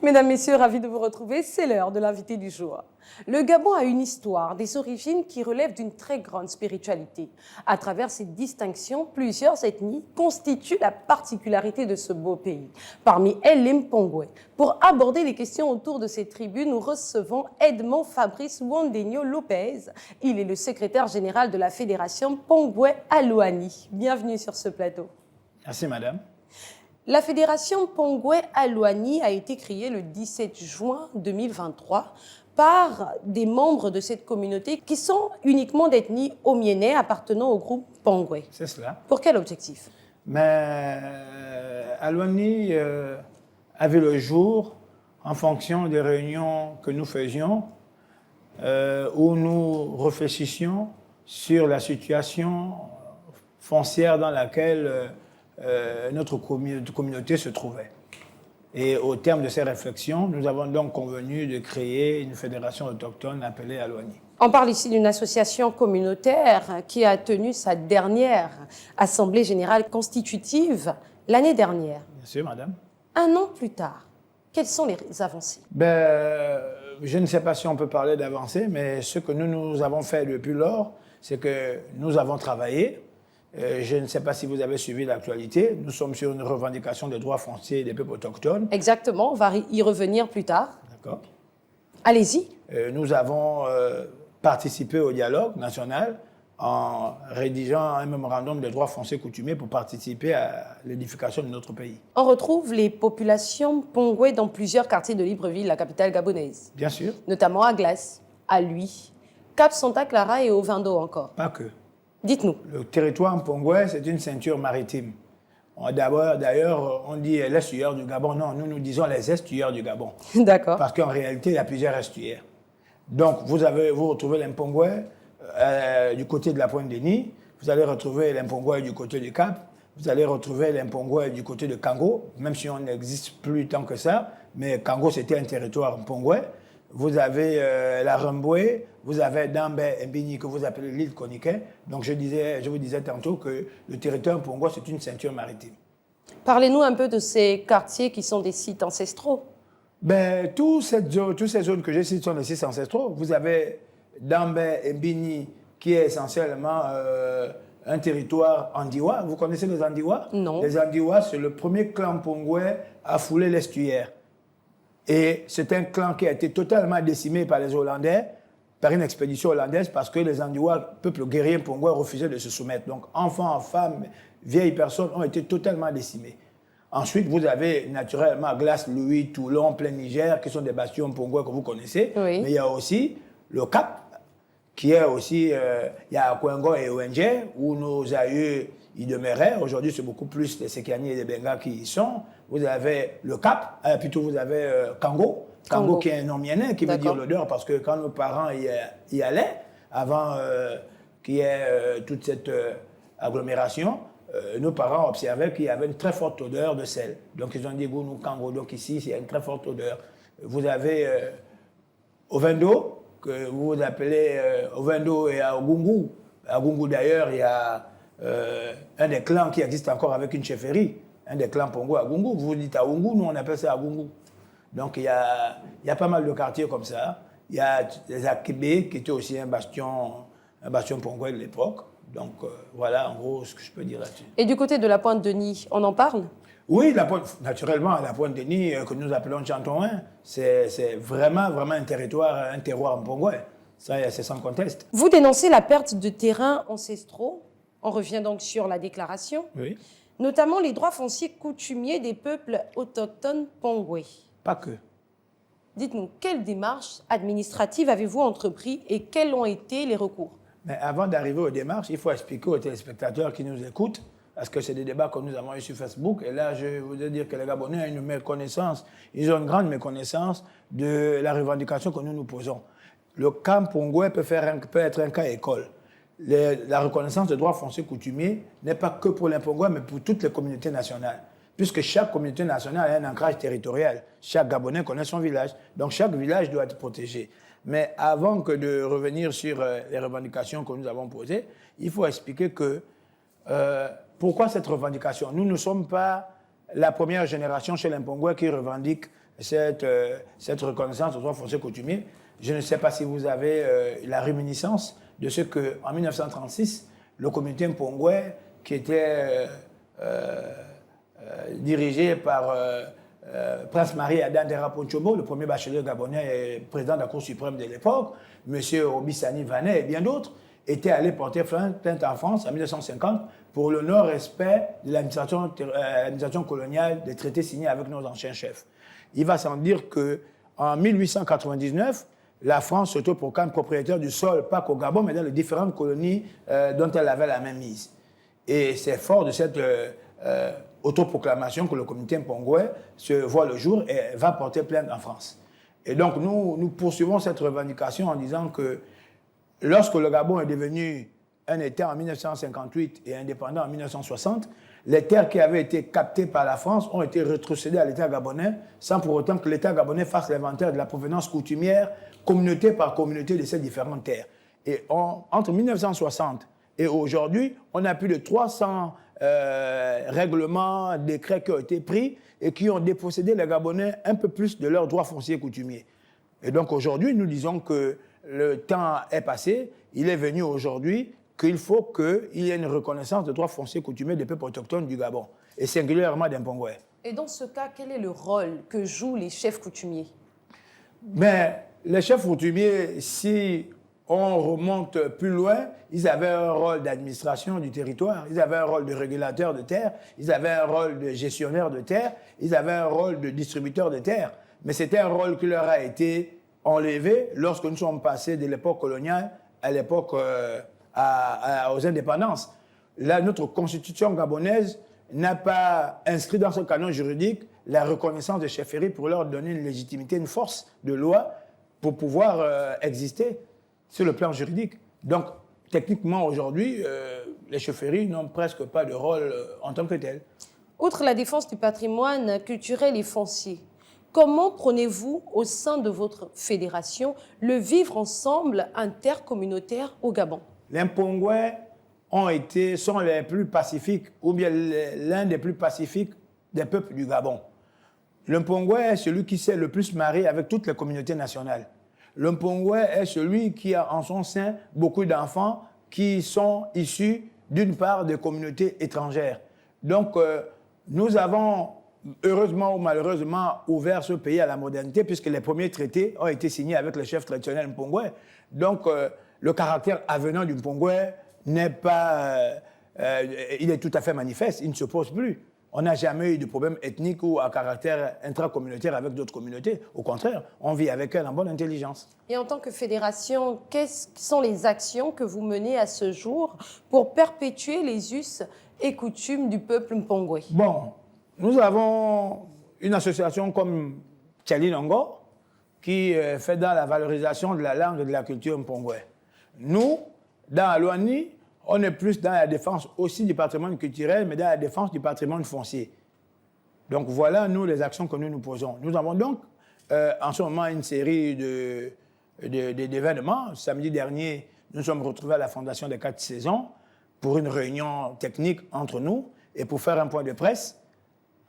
Mesdames, Messieurs, ravi de vous retrouver. C'est l'heure de l'invité du jour. Le Gabon a une histoire, des origines qui relèvent d'une très grande spiritualité. À travers ces distinctions, plusieurs ethnies constituent la particularité de ce beau pays. Parmi elles, les Mpongwe. Pour aborder les questions autour de ces tribus, nous recevons Edmond Fabrice Wandegno Lopez. Il est le secrétaire général de la Fédération Mpongwe Alouani. Bienvenue sur ce plateau. Merci, madame. La Fédération Mpongwe Alouani a été créée le 17 juin 2023 par des membres de cette communauté qui sont uniquement d'ethnie omienais appartenant au groupe Mpongwe. C'est cela. Pour quel objectif? Mais Alouani a vu le jour en fonction des réunions que nous faisions où nous réfléchissions sur la situation foncière dans laquelle notre communauté se trouvait. Et au terme de ces réflexions, nous avons donc convenu de créer une fédération autochtone appelée Alouani. On parle ici d'une association communautaire qui a tenu sa dernière assemblée générale constitutive l'année dernière. Bien sûr, madame. Un an plus tard, quelles sont les avancées? Je ne sais pas si on peut parler d'avancées, mais ce que nous avons fait depuis lors, c'est que nous avons travaillé. Je ne sais pas si vous avez suivi l'actualité. Nous sommes sur une revendication des droits fonciers des peuples autochtones. Exactement, on va y revenir plus tard. D'accord. Allez-y. Nous avons participé au dialogue national en rédigeant un mémorandum de droits fonciers coutumiers pour participer à l'édification de notre pays. On retrouve les populations Mpongwe dans plusieurs quartiers de Libreville, la capitale gabonaise. Bien sûr. Notamment à Glace, à Lui, Cap Santa Clara et au Vindo encore. Pas que. Dites-nous. Le territoire Mpongwe, c'est une ceinture maritime. D'ailleurs, on dit l'estuaire du Gabon. Non, nous disons les estuaires du Gabon. D'accord. Parce qu'en réalité, il y a plusieurs estuaires. Donc, vous retrouvez les Mpongwe du côté de la Pointe-Denis, vous allez retrouver les Mpongwe du côté du Cap, vous allez retrouver les Mpongwe du côté de Kango, même si on n'existe plus tant que ça, mais Kango, c'était un territoire Mpongwe. Vous avez la Remboué, vous avez Dambe et Mbini que vous appelez l'île Koniké. Donc je vous disais tantôt que le territoire Mpongwe, c'est une ceinture maritime. Parlez-nous un peu de ces quartiers qui sont des sites ancestraux. Toutes ces zones que j'ai citées sont des sites ancestraux. Vous avez Dambe et Mbini qui est essentiellement un territoire Andiwa. Vous connaissez les Andiwa? Non. Les Andiwa, c'est le premier clan Mpongwe à fouler l'estuaire. Et c'est un clan qui a été totalement décimé par les Hollandais, par une expédition hollandaise, parce que les Andiwa, peuple guerrier Mpongwe, refusaient de se soumettre. Donc enfants, femmes, vieilles personnes ont été totalement décimés. Ensuite, vous avez naturellement Glace, Louis, Toulon, plein Niger, qui sont des bastions Mpongwe que vous connaissez. Oui. Mais il y a aussi le Cap, qui est aussi, il y a Kwengo et Owenje, où nos aïeux y demeuraient. Aujourd'hui, c'est beaucoup plus les Sekani et les Benga qui y sont. Vous avez le Cap, plutôt vous avez Kango. Kango qui est un nom mienais, qui veut dire l'odeur, parce que quand nos parents y allaient, avant qu'il y ait toute cette agglomération, nos parents observaient qu'il y avait une très forte odeur de sel. Donc ils ont dit, nous, Kango, donc ici, il y a une très forte odeur. Vous avez Ovendo, que vous appelez Ovendo, et à Ogungu. À Ogungu, d'ailleurs, il y a un des clans qui existe encore avec une chefferie. Un des clans Pongo à Gungu. Vous dites à Gungu, nous on appelle ça à Gungu. Donc il y a pas mal de quartiers comme ça. Il y a les Akébé qui était aussi un bastion Pongwe de l'époque. Donc voilà en gros ce que je peux dire là-dessus. Et du côté de la Pointe-Denis, on en parle? Oui, naturellement, la Pointe-Denis que nous appelons Chantoin, c'est vraiment un terroir Pongwe. Ça, c'est sans conteste. Vous dénoncez la perte de terrains ancestraux. On revient donc sur la déclaration. Oui. Notamment les droits fonciers coutumiers des peuples autochtones Mpongwe. Pas que. Dites-nous, quelles démarches administratives avez-vous entrepris et quels ont été les recours? Mais avant d'arriver aux démarches, il faut expliquer aux téléspectateurs qui nous écoutent, parce que c'est des débats que nous avons eus sur Facebook, et là, je voudrais dire que les Gabonais ont une méconnaissance, ils ont une grande méconnaissance de la revendication que nous nous posons. Le cas Mpongwe peut être un cas école. La reconnaissance des droits fonciers coutumiers n'est pas que pour les Mpongwe, mais pour toutes les communautés nationales. Puisque chaque communauté nationale a un ancrage territorial. Chaque Gabonais connaît son village. Donc chaque village doit être protégé. Mais avant que de revenir sur les revendications que nous avons posées, il faut expliquer que pourquoi cette revendication? Nous ne sommes pas la première génération chez les Mpongwe qui revendique cette reconnaissance aux droits fonciers coutumiers. Je ne sais pas si vous avez la réminiscence de ce qu'en 1936, le communauté Mpongwe, qui était dirigé par Prince Marie Adam Dera Ponchobo, le premier bachelier gabonais et président de la Cour suprême de l'époque, M. Obisani Vanet et bien d'autres, étaient allés porter plainte en France en 1950 pour le non-respect de l'administration coloniale des traités signés avec nos anciens chefs. Il va sans dire qu'en 1899, la France s'autoproclame propriétaire du sol, pas qu'au Gabon, mais dans les différentes colonies dont elle avait la même mise. Et c'est fort de cette autoproclamation que le comité Mpongwe se voit le jour et va porter plainte en France. Et donc nous poursuivons cette revendication en disant que lorsque le Gabon est devenu un État en 1958 et indépendant en 1960, les terres qui avaient été captées par la France ont été rétrocédées à l'État gabonais sans pour autant que l'État gabonais fasse l'inventaire de la provenance coutumière, communauté par communauté de ces différentes terres. Et entre 1960 et aujourd'hui, on a plus de 300 règlements, décrets qui ont été pris et qui ont dépossédé les Gabonais un peu plus de leurs droits fonciers coutumiers. Et donc aujourd'hui, nous disons que le temps est passé, il est venu aujourd'hui qu'il faut qu'il y ait une reconnaissance des droits fonciers coutumiers des peuples autochtones du Gabon, et singulièrement des Mpongwe. Et dans ce cas, quel est le rôle que jouent les chefs coutumiers? Mais les chefs coutumiers, si on remonte plus loin, ils avaient un rôle d'administration du territoire, ils avaient un rôle de régulateur de terre, ils avaient un rôle de gestionnaire de terre, ils avaient un rôle de distributeur de terre. Mais c'était un rôle qui leur a été enlevé lorsque nous sommes passés de l'époque coloniale à l'époque aux indépendances. Là, notre constitution gabonaise n'a pas inscrit dans ce canon juridique la reconnaissance des chefferies pour leur donner une légitimité, une force de loi pour pouvoir exister sur le plan juridique. Donc, techniquement, aujourd'hui, les chefferies n'ont presque pas de rôle en tant que tel. Outre la défense du patrimoine culturel et foncier, comment prenez-vous, au sein de votre fédération, le vivre ensemble intercommunautaire au Gabon? Les Mpongwe sont les plus pacifiques, ou bien l'un des plus pacifiques des peuples du Gabon. Le Mpongwe est celui qui s'est le plus marié avec toutes les communautés nationales. Le Mpongwe est celui qui a en son sein beaucoup d'enfants qui sont issus, d'une part, des communautés étrangères. Donc, nous avons, heureusement ou malheureusement, ouvert ce pays à la modernité, puisque les premiers traités ont été signés avec les chefs traditionnels Mpongwe. Donc, le caractère avenant du Mpongwe n'est pas... il est tout à fait manifeste, il ne se pose plus. On n'a jamais eu de problème ethnique ou à caractère intracommunautaire avec d'autres communautés. Au contraire, on vit avec elles en bonne intelligence. Et en tant que fédération, quelles sont les actions que vous menez à ce jour pour perpétuer les us et coutumes du peuple Mpongwe? Bon, nous avons une association comme Tchalinongo qui fait dans la valorisation de la langue et de la culture Mpongwe. Nous, dans Alouani, on est plus dans la défense aussi du patrimoine culturel, mais dans la défense du patrimoine foncier. Donc voilà, nous, les actions que nous posons. Nous avons donc, en ce moment, une série d'événements. Samedi dernier, nous sommes retrouvés à la Fondation des 4 saisons pour une réunion technique entre nous et pour faire un point de presse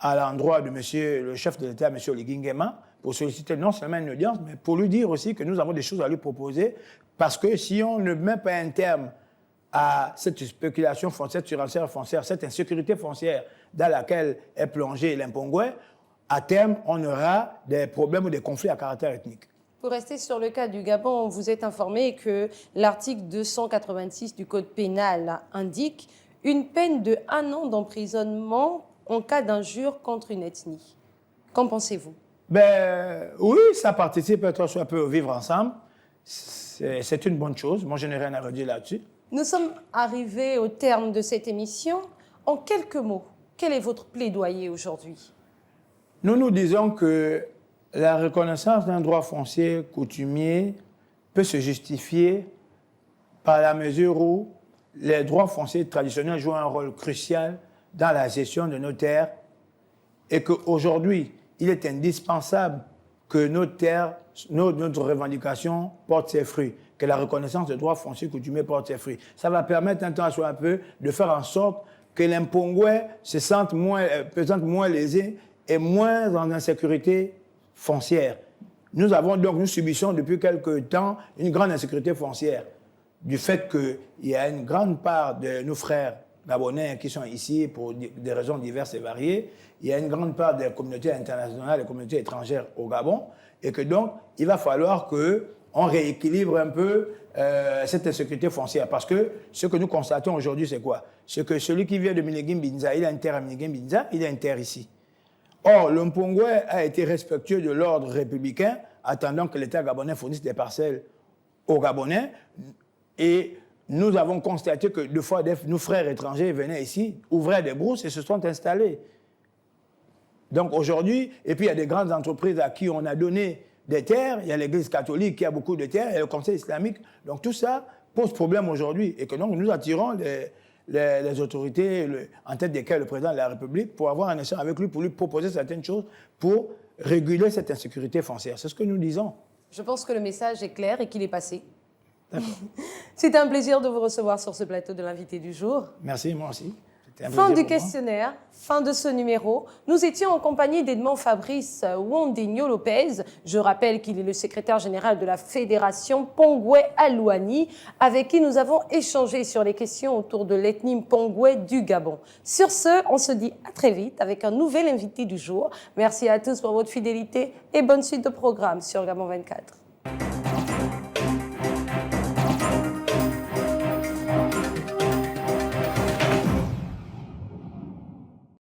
à l'endroit de monsieur le chef de l'État, M. Oligui Nguema, pour solliciter non seulement une audience, mais pour lui dire aussi que nous avons des choses à lui proposer, parce que si on ne met pas un terme à cette spéculation foncière, cette surenchère foncière, cette insécurité foncière dans laquelle est plongé l'Mpongwe, à terme, on aura des problèmes ou des conflits à caractère ethnique. Pour rester sur le cas du Gabon, vous êtes informé que l'article 286 du Code pénal indique une peine de 1 an d'emprisonnement en cas d'injure contre une ethnie. Qu'en pensez-vous? Oui, ça participe un peu au vivre ensemble. C'est une bonne chose. Moi, je n'ai rien à redire là-dessus. Nous sommes arrivés au terme de cette émission. En quelques mots, quel est votre plaidoyer aujourd'hui? Nous disons que la reconnaissance d'un droit foncier coutumier peut se justifier par la mesure où les droits fonciers traditionnels jouent un rôle crucial dans la gestion de nos terres et qu'aujourd'hui, il est indispensable que nos terres, notre revendication porte ses fruits, que la reconnaissance des droits fonciers coutumiers porte ses fruits. Ça va permettre un temps soit un peu de faire en sorte que les Mpongwe se sentent moins lésés et moins en insécurité foncière. Nous subissons depuis quelque temps une grande insécurité foncière du fait qu'il y a une grande part de nos frères gabonais qui sont ici pour des raisons diverses et variées. Il y a une grande part des communautés internationales et des communautés étrangères au Gabon et que donc il va falloir qu'on rééquilibre un peu cette insécurité foncière parce que ce que nous constatons aujourd'hui c'est quoi? C'est que celui qui vient de Minegim-Binza, il a une terre à Minegim-Binza, il a une terre ici. Or, le Mpongwe a été respectueux de l'ordre républicain, attendant que l'État gabonais fournisse des parcelles aux Gabonais. Et nous avons constaté que deux fois, nos frères étrangers venaient ici, ouvraient des brousses et se sont installés. Donc aujourd'hui, et puis il y a des grandes entreprises à qui on a donné des terres, il y a l'Église catholique qui a beaucoup de terres, il y a le Conseil islamique. Donc tout ça pose problème aujourd'hui. Et que donc nous attirons les autorités, en tête desquelles le président de la République, pour avoir un échange avec lui, pour lui proposer certaines choses pour réguler cette insécurité foncière. C'est ce que nous disons. Je pense que le message est clair et qu'il est passé. D'accord. C'était un plaisir de vous recevoir sur ce plateau de l'invité du jour. Merci, moi aussi. Fin du questionnaire, fin de ce numéro. Nous étions en compagnie d'Edmond Fabrice Wondinho Lopez. Je rappelle qu'il est le secrétaire général de la Fédération Mpongwe Alouani, avec qui nous avons échangé sur les questions autour de l'ethnie Mpongwe du Gabon. Sur ce, on se dit à très vite avec un nouvel invité du jour. Merci à tous pour votre fidélité et bonne suite de programme sur Gabon 24.